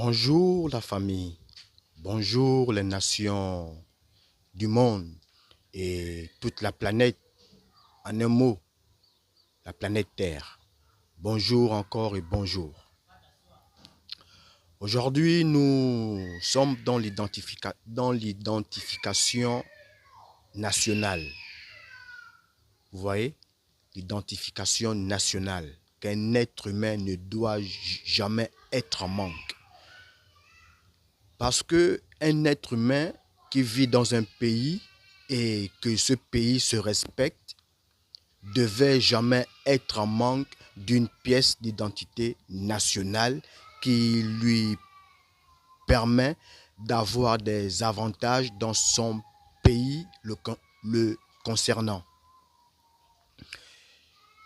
Bonjour la famille, bonjour les nations du monde et toute la planète, en un mot, la planète Terre. Bonjour encore et bonjour. Aujourd'hui, nous sommes dans l'identification nationale. Vous voyez, l'identification nationale, qu'un être humain ne doit jamais être en manque. Parce qu'un être humain qui vit dans un pays et que ce pays se respecte devait jamais être en manque d'une pièce d'identité nationale qui lui permet d'avoir des avantages dans son pays le concernant.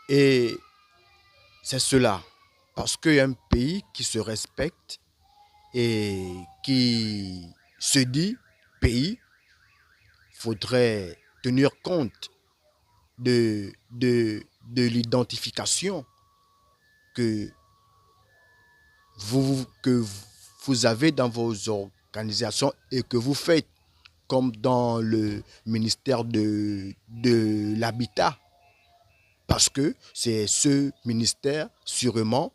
Et c'est cela, parce qu'un pays qui se respecte et qui se dit pays, faudrait tenir compte de l'identification que vous avez dans vos organisations et que vous faites, comme dans le ministère de l'Habitat. Parce que c'est ce ministère, sûrement,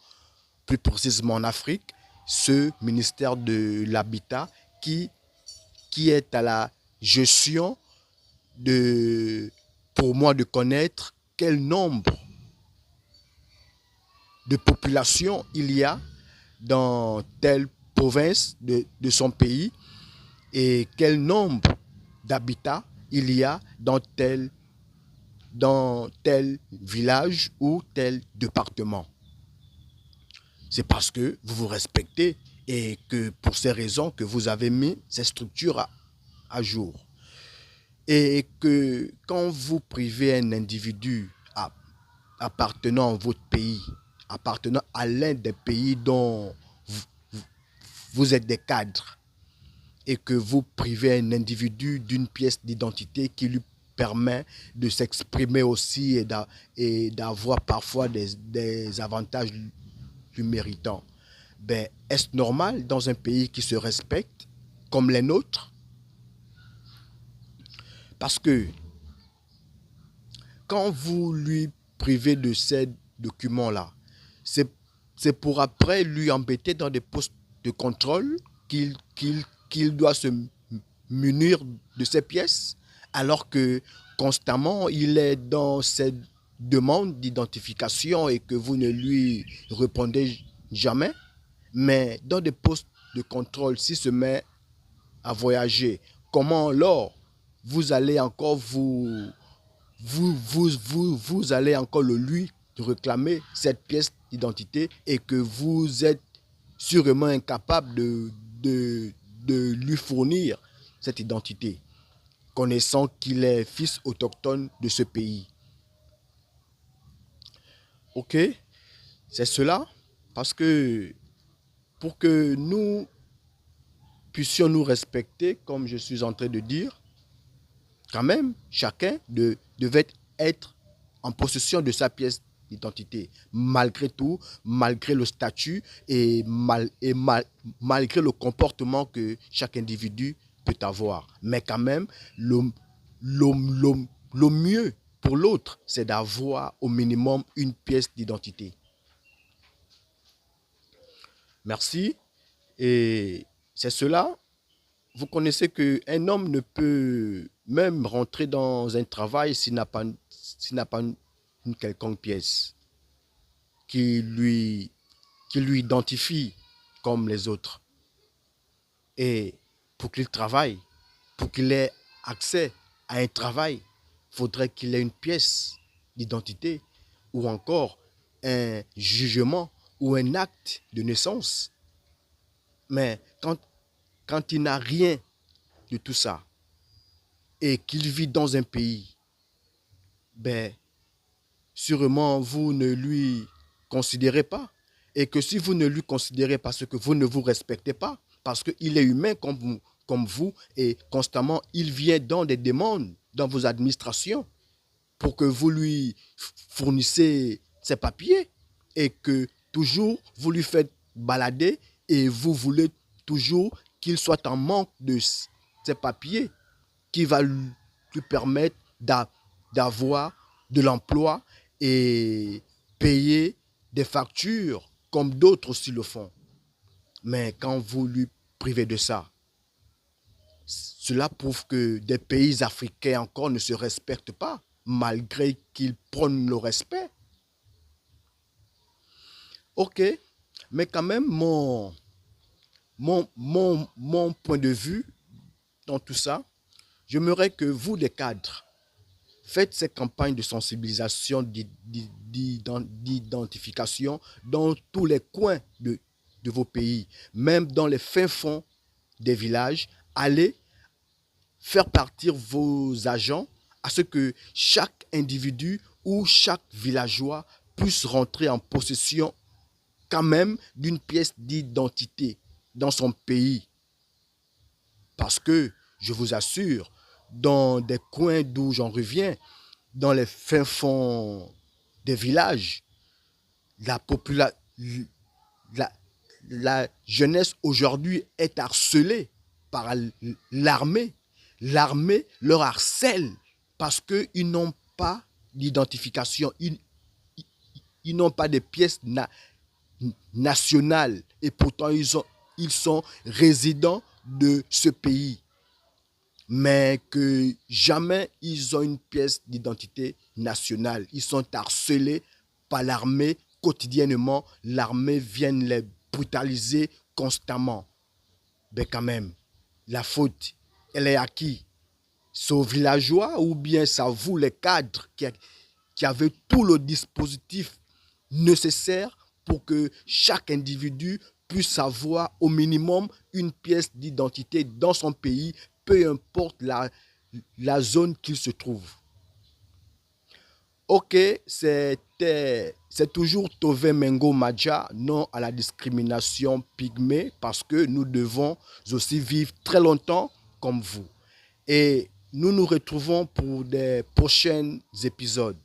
plus précisément en Afrique, ce ministère de l'Habitat qui est à la gestion pour moi de connaître quel nombre de population il y a dans telle province de son pays et quel nombre d'habitants il y a dans tel village ou tel département. C'est parce que vous vous respectez et que pour ces raisons que vous avez mis ces structures à jour. Et que quand vous privez un individu appartenant à votre pays, appartenant à l'un des pays dont vous êtes des cadres, et que vous privez un individu d'une pièce d'identité qui lui permet de s'exprimer aussi et d'avoir parfois des avantages lui méritant. Ben, est-ce normal dans un pays qui se respecte comme les nôtres? Parce que quand vous lui privez de ces documents-là, c'est pour après lui embêter dans des postes de contrôle qu'il doit se munir de ces pièces, alors que constamment il est dans cette demande d'identification et que vous ne lui répondez jamais. Mais dans des postes de contrôle, s'il se met à voyager, comment alors vous allez encore vous allez encore le lui réclamer cette pièce d'identité et que vous êtes sûrement incapable de lui fournir cette identité, connaissant qu'il est fils autochtone de ce pays. Ok, c'est cela, parce que pour que nous puissions nous respecter, comme je suis en train de dire, quand même, chacun devait être en possession de sa pièce d'identité, malgré tout, malgré le statut et malgré le comportement que chaque individu peut avoir. Mais quand même, le mieux pour l'autre, c'est d'avoir au minimum une pièce d'identité. Merci. Et c'est cela. Vous connaissez qu'un homme ne peut même rentrer dans un travail s'il n'a pas une quelconque pièce qui lui identifie comme les autres. Et pour qu'il travaille, pour qu'il ait accès à un travail, il faudrait qu'il ait une pièce d'identité ou encore un jugement ou un acte de naissance. Mais quand il n'a rien de tout ça et qu'il vit dans un pays, ben, sûrement vous ne lui considérez pas. Et que si vous ne lui considérez pas, c'est que vous ne vous respectez pas, parce qu'il est humain comme vous et constamment il vient dans des demandes dans vos administrations pour que vous lui fournissez ses papiers et que toujours vous lui faites balader et vous voulez toujours qu'il soit en manque de ces papiers qui va lui permettre d'avoir de l'emploi et payer des factures comme d'autres aussi le font. Mais quand vous lui privez de ça, cela prouve que des pays africains encore ne se respectent pas, malgré qu'ils prônent le respect. Ok, mais quand même, mon point de vue dans tout ça, j'aimerais que vous, les cadres, faites ces campagnes de sensibilisation, d'identification dans tous les coins de vos pays, même dans les fins fonds des villages. Allez faire partir vos agents à ce que chaque individu ou chaque villageois puisse rentrer en possession quand même d'une pièce d'identité dans son pays. Parce que, je vous assure, dans des coins d'où j'en reviens, dans les fins fonds des villages, la, la jeunesse aujourd'hui est harcelée par l'armée. L'armée leur harcèle parce qu'ils n'ont pas d'identification, ils n'ont pas de pièces nationales et pourtant ils sont résidents de ce pays. Mais que jamais ils ont une pièce d'identité nationale. Ils sont harcelés par l'armée quotidiennement. L'armée vient les brutaliser constamment. Mais quand même, la faute, elle est à qui? C'est aux villageois ou bien c'est à vous les cadres qui avez tout le dispositif nécessaire pour que chaque individu puisse avoir au minimum une pièce d'identité dans son pays, peu importe la zone qu'il se trouve. Ok, c'est toujours Tove Mengo Madja, non à la discrimination pygmée, parce que nous devons aussi vivre très longtemps comme vous. Et nous nous retrouvons pour des prochains épisodes.